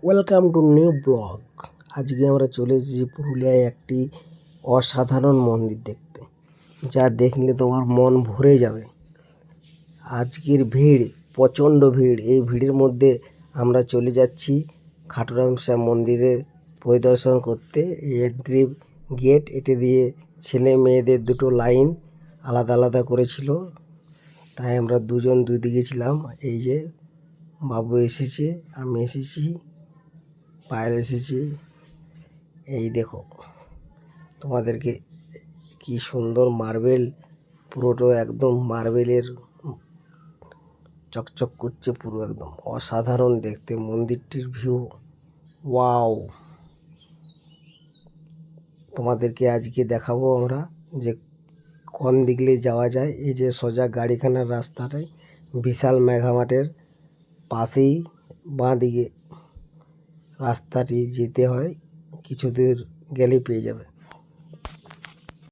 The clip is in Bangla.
Welcome to new blog. আজকে আমরা চলে এসেছি পুরুলিয়ায় একটি অসাধারণ মন্দির দেখতে, যা দেখলে তোমার মন ভরে যাবে। আজকের ভিড়, প্রচণ্ড ভিড়। এই ভিড়ের মধ্যে আমরা চলে যাচ্ছি খাটুরামশা মন্দিরের পরিদর্শন করতে। এই এন্ট্রি গেট, এটি দিয়ে ছেলে মেয়েদের দুটো লাইন আলাদা আলাদা করেছিল, তাই আমরা দুজন দুদিকে ছিলাম। এই যে বাবু এসেছে, আমি এসেছি, পায়েল এসেছি। এই দেখো, তোমাদেরকে কি সুন্দর মার্বেল, পুরোটা একদম মার্বেলের চকচক করছে, পুরো একদম অসাধারণ দেখতে মন্দিরটির ভিউ। ওয়াও! তোমাদেরকে আজকে দেখাবো আমরা যে কোন দিকে যাওয়া যায়। এই যে সোজা গাড়িখানার রাস্তাটায় বিশাল মেঘামাঠের পাশেই বাঁ দিকে রাস্তাটি যেতে হয়, কিছু দূর গেলেই পেয়ে যাবে।